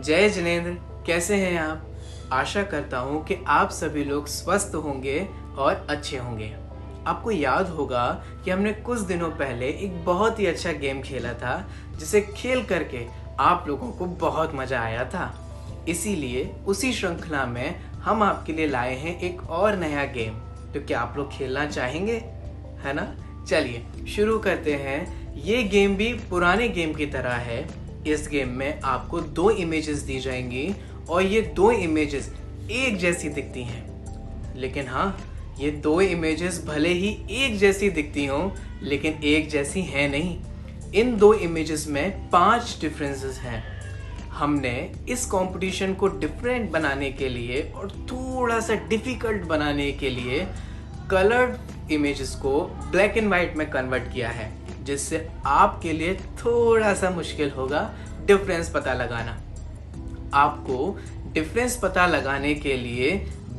जय जिनेंद्र, कैसे हैं आप? आशा करता हूँ कि आप सभी लोग स्वस्थ होंगे और अच्छे होंगे। आपको याद होगा कि हमने कुछ दिनों पहले एक बहुत ही अच्छा गेम खेला था, जिसे खेल करके आप लोगों को बहुत मज़ा आया था। इसीलिए उसी श्रृंखला में हम आपके लिए लाए हैं एक और नया गेम। तो क्या आप लोग खेलना चाहेंगे? है ना? चलिए शुरू करते हैं। ये गेम भी पुराने गेम की तरह है। इस गेम में आपको दो इमेजेस दी जाएंगी और ये दो इमेजेस एक जैसी दिखती हैं। लेकिन हाँ, ये दो इमेजेस भले ही एक जैसी दिखती हों, लेकिन एक जैसी हैं नहीं। इन दो इमेजेस में 5 डिफरेंसेस हैं। हमने इस कंपटीशन को डिफरेंट बनाने के लिए और थोड़ा सा डिफिकल्ट बनाने के लिए कलर्ड इमेजेस को ब्लैक एंड वाइट में कन्वर्ट किया है, जिससे आपके लिए थोड़ा सा मुश्किल होगा डिफरेंस पता लगाना। आपको डिफरेंस पता लगाने के लिए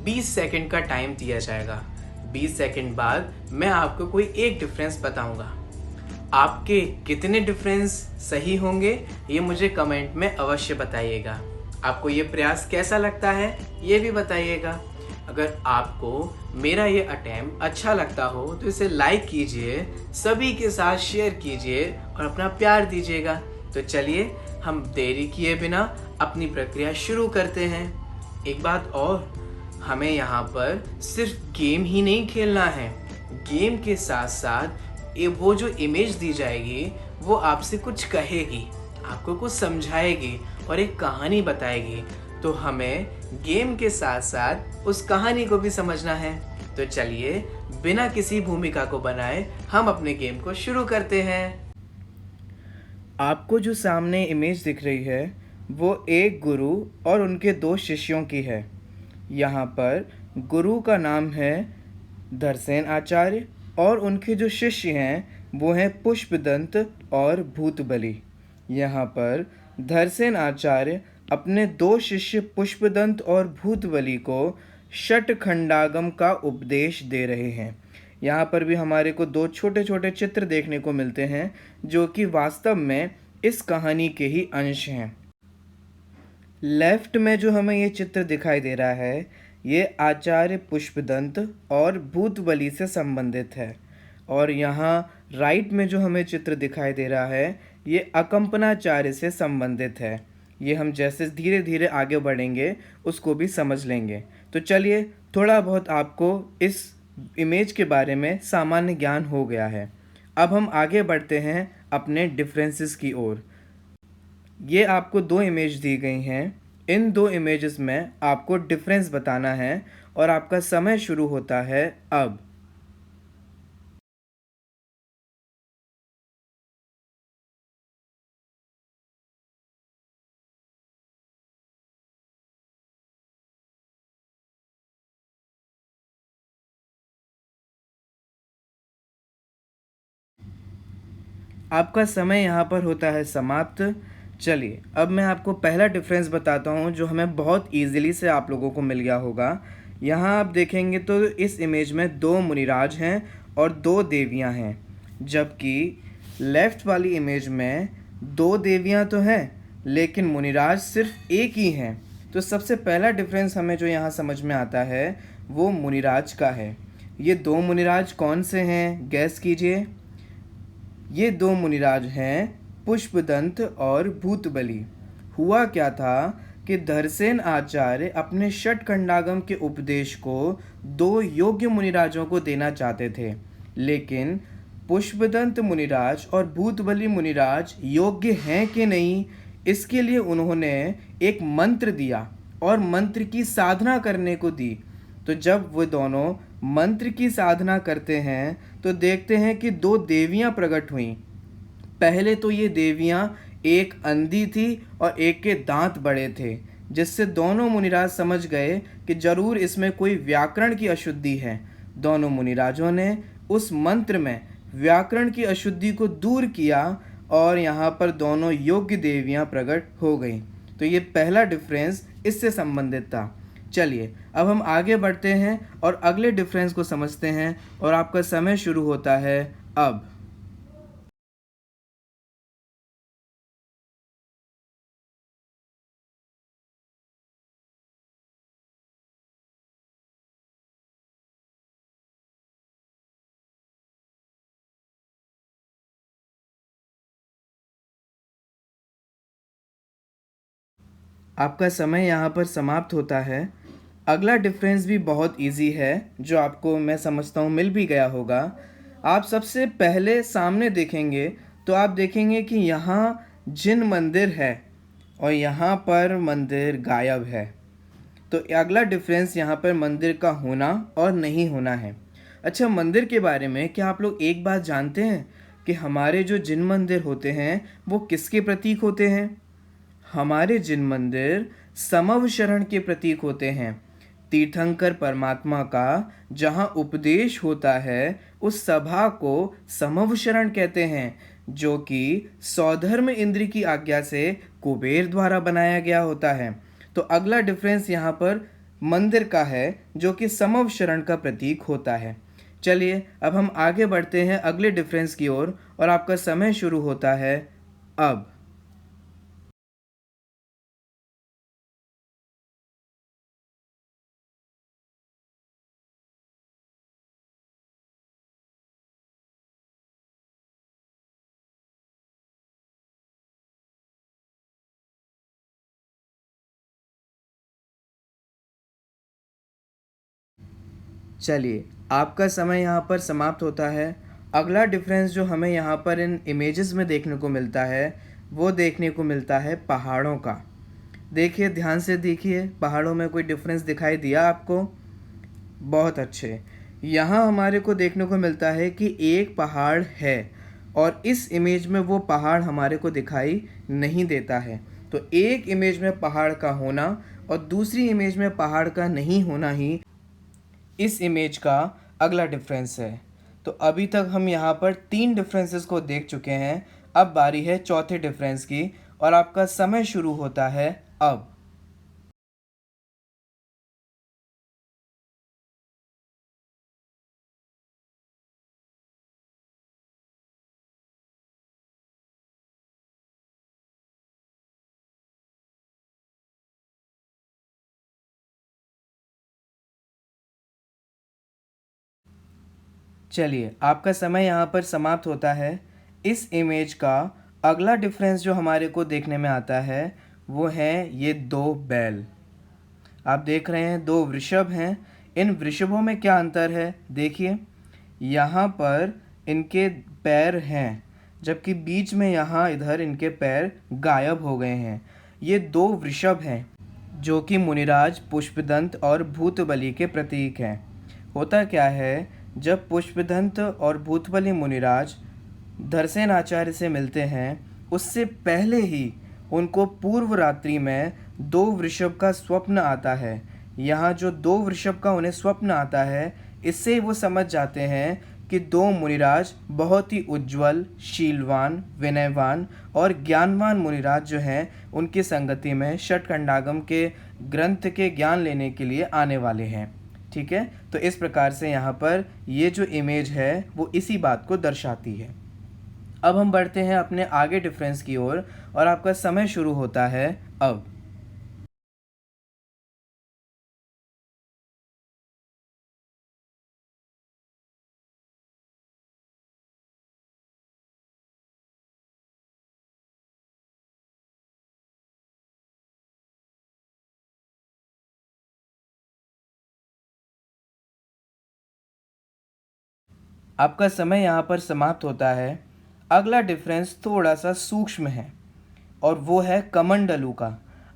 20 सेकंड का टाइम दिया जाएगा। 20 सेकंड बाद मैं आपको कोई एक डिफरेंस बताऊंगा। आपके कितने डिफरेंस सही होंगे ये मुझे कमेंट में अवश्य बताइएगा। आपको ये प्रयास कैसा लगता है ये भी बताइएगा। अगर आपको मेरा ये अटेम्प्ट अच्छा लगता हो तो इसे लाइक कीजिए, सभी के साथ शेयर कीजिए और अपना प्यार दीजिएगा। तो चलिए हम देरी किए बिना अपनी प्रक्रिया शुरू करते हैं। एक बात और, हमें यहाँ पर सिर्फ गेम ही नहीं खेलना है। गेम के साथ साथ वो जो इमेज दी जाएगी वो आपसे कुछ कहेगी, आपको कुछ समझाएगी और एक कहानी बताएगी। तो हमें गेम के साथ साथ उस कहानी को भी समझना है। तो चलिए बिना किसी भूमिका को बनाए हम अपने गेम को शुरू करते हैं। आपको जो सामने इमेज दिख रही है वो एक गुरु और उनके 2 शिष्यों की है। यहाँ पर गुरु का नाम है धरसेन आचार्य और उनके जो शिष्य हैं वो हैं पुष्पदंत और भूतबली। यहाँ पर धरसेन आचार्य अपने 2 शिष्य पुष्पदंत और भूतबली को षटखंडागम का उपदेश दे रहे हैं। यहाँ पर भी हमारे को 2 छोटे छोटे चित्र देखने को मिलते हैं जो कि वास्तव में इस कहानी के ही अंश हैं। लेफ्ट में जो हमें ये चित्र दिखाई दे रहा है ये आचार्य पुष्पदंत और भूतबली से संबंधित है, और यहाँ राइट में जो हमें चित्र दिखाई दे रहा है ये अकंपनाचार्य से संबंधित है। ये हम जैसे धीरे धीरे आगे बढ़ेंगे उसको भी समझ लेंगे। तो चलिए, थोड़ा बहुत आपको इस इमेज के बारे में सामान्य ज्ञान हो गया है। अब हम आगे बढ़ते हैं अपने डिफरेंसेस की ओर। ये आपको 2 इमेज दी गई हैं। इन 2 इमेजेस में आपको डिफरेंस बताना है और आपका समय शुरू होता है अब। आपका समय यहाँ पर होता है समाप्त। चलिए अब मैं आपको पहला डिफरेंस बताता हूँ जो हमें बहुत ईजिली से आप लोगों को मिल गया होगा। यहाँ आप देखेंगे तो इस इमेज में 2 मुनिराज हैं और 2 देवियाँ हैं, जबकि लेफ़्ट वाली इमेज में 2 देवियाँ तो हैं लेकिन मुनिराज सिर्फ एक ही हैं। तो सबसे पहला डिफरेंस हमें जो यहाँ समझ में आता है वो मुनिराज का है। ये 2 मुनिराज कौन से हैं, गैस कीजिए। ये 2 मुनिराज हैं पुष्पदंत और भूतबली। हुआ क्या था कि धरसेन आचार्य अपने षटखंडागम के उपदेश को 2 योग्य मुनिराजों को देना चाहते थे, लेकिन पुष्पदंत मुनिराज और भूतबली मुनिराज योग्य हैं कि नहीं इसके लिए उन्होंने एक मंत्र दिया और मंत्र की साधना करने को दी। तो जब वो दोनों मंत्र की साधना करते हैं तो देखते हैं कि 2 देवियां प्रकट हुईं। पहले तो ये देवियां एक अंधी थी और एक के दांत बड़े थे, जिससे दोनों मुनिराज समझ गए कि जरूर इसमें कोई व्याकरण की अशुद्धि है। दोनों मुनिराजों ने उस मंत्र में व्याकरण की अशुद्धि को दूर किया और यहाँ पर दोनों योग्य देवियां प्रकट हो गईं। तो ये पहला डिफरेंस इससे संबंधित था। चलिए अब हम आगे बढ़ते हैं और अगले डिफरेंस को समझते हैं, और आपका समय शुरू होता है अब। आपका समय यहाँ पर समाप्त होता है। अगला डिफरेंस भी बहुत इजी है, जो आपको मैं समझता हूँ मिल भी गया होगा। आप सबसे पहले सामने देखेंगे तो आप देखेंगे कि यहाँ जिन मंदिर है और यहाँ पर मंदिर गायब है। तो अगला डिफरेंस यहाँ पर मंदिर का होना और नहीं होना है। अच्छा, मंदिर के बारे में क्या आप लोग एक बात जानते हैं कि हमारे जो जिन मंदिर होते हैं वो किसके प्रतीक होते हैं? हमारे जिन मंदिर समव शरण के प्रतीक होते हैं। तीर्थंकर परमात्मा का जहाँ उपदेश होता है उस सभा को समव शरण कहते हैं, जो कि सौधर्म इंद्र की आज्ञा से कुबेर द्वारा बनाया गया होता है। तो अगला डिफरेंस यहाँ पर मंदिर का है, जो कि समव शरण का प्रतीक होता है। चलिए अब हम आगे बढ़ते हैं अगले डिफरेंस की ओर, और आपका समय शुरू होता है अब। चलिए, आपका समय यहाँ पर समाप्त होता है। अगला डिफरेंस जो हमें यहाँ पर इन इमेजेस में देखने को मिलता है, वो देखने को मिलता है पहाड़ों का। देखिए, ध्यान से देखिए, पहाड़ों में कोई डिफरेंस दिखाई दिया आपको? बहुत अच्छे। यहाँ हमारे को देखने को मिलता है कि एक पहाड़ है और इस इमेज में वो पहाड़ हमारे को दिखाई नहीं देता है। तो एक इमेज में पहाड़ का होना और दूसरी इमेज में पहाड़ का नहीं होना ही इस इमेज का अगला डिफरेंस है। तो अभी तक हम यहाँ पर 3 डिफरेंसेस को देख चुके हैं। अब बारी है चौथे डिफरेंस की, और आपका समय शुरू होता है अब। चलिए, आपका समय यहाँ पर समाप्त होता है। इस इमेज का अगला डिफरेंस जो हमारे को देखने में आता है वो है ये 2 बैल। आप देख रहे हैं 2 वृषभ हैं। इन वृषभों में क्या अंतर है? देखिए, यहाँ पर इनके पैर हैं, जबकि बीच में यहाँ इधर इनके पैर गायब हो गए हैं। ये 2 वृषभ हैं, जो कि मुनिराज पुष्पदंत और भूतबली के प्रतीक हैं। होता क्या है, जब पुष्पदंत और भूतबली मुनिराज धरसेन आचार्य से मिलते हैं, उससे पहले ही उनको पूर्व रात्रि में 2 वृषभ का स्वप्न आता है। यहाँ जो 2 वृषभ का उन्हें स्वप्न आता है, इससे वो समझ जाते हैं कि 2 मुनिराज बहुत ही उज्जवल, शीलवान, विनयवान और ज्ञानवान मुनिराज जो हैं, उनकी संगति में षटकंडागम के ग्रंथ के ज्ञान लेने के लिए आने वाले हैं। ठीक है, तो इस प्रकार से यहाँ पर ये जो इमेज है वो इसी बात को दर्शाती है। अब हम बढ़ते हैं अपने आगे डिफरेंस की ओर, और आपका समय शुरू होता है अब। आपका समय यहाँ पर समाप्त होता है। अगला डिफरेंस थोड़ा सा सूक्ष्म है, और वो है कमंडलू का।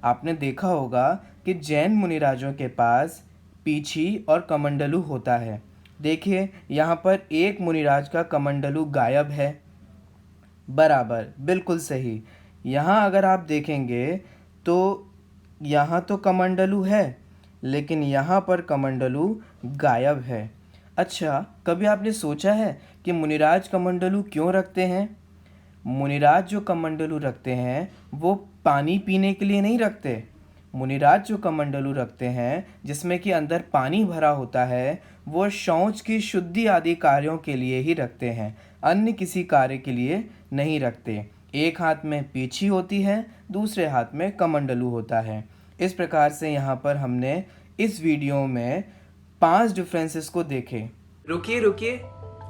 आपने देखा होगा कि जैन मुनिराजों के पास पीछी और कमंडलू होता है। देखिए, यहाँ पर एक मुनिराज का कमंडलू गायब है। बराबर, बिल्कुल सही। यहाँ अगर आप देखेंगे तो यहाँ तो कमंडलू है, लेकिन यहाँ पर कमंडलू गायब है। अच्छा, कभी आपने सोचा है कि मुनिराज कमंडलू क्यों रखते हैं? मुनिराज जो कमंडलू रखते हैं वो पानी पीने के लिए नहीं रखते। मुनिराज जो कमंडलू रखते हैं जिसमें कि अंदर पानी भरा होता है, वो शौच की शुद्धि आदि कार्यों के लिए ही रखते हैं, अन्य किसी कार्य के लिए नहीं रखते। एक हाथ में पीछी होती है, दूसरे हाथ में कमंडलू होता है। इस प्रकार से यहाँ पर हमने इस वीडियो में 5 डिफरेंसेस को देखे। रुकिए रुकिए,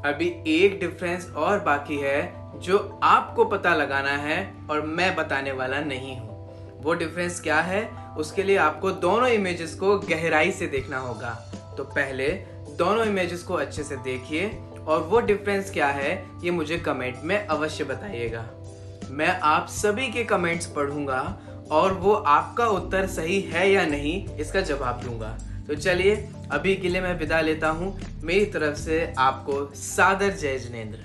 अभी एक डिफरेंस और बाकी है जो आपको पता लगाना है और मैं बताने वाला नहीं हूँ। वो डिफरेंस क्या है, उसके लिए आपको दोनों इमेजेस को गहराई से देखना होगा। तो पहले दोनों इमेजेस को अच्छे से देखिए और वो डिफरेंस क्या है ये मुझे कमेंट में अवश्य बताइएगा। मैं आप सभी के कमेंट्स पढ़ूंगा और वो आपका उत्तर सही है या नहीं इसका जवाब दूंगा। तो चलिए अभी के लिए मैं विदा लेता हूँ। मेरी तरफ से आपको सादर जय जिनेंद्र।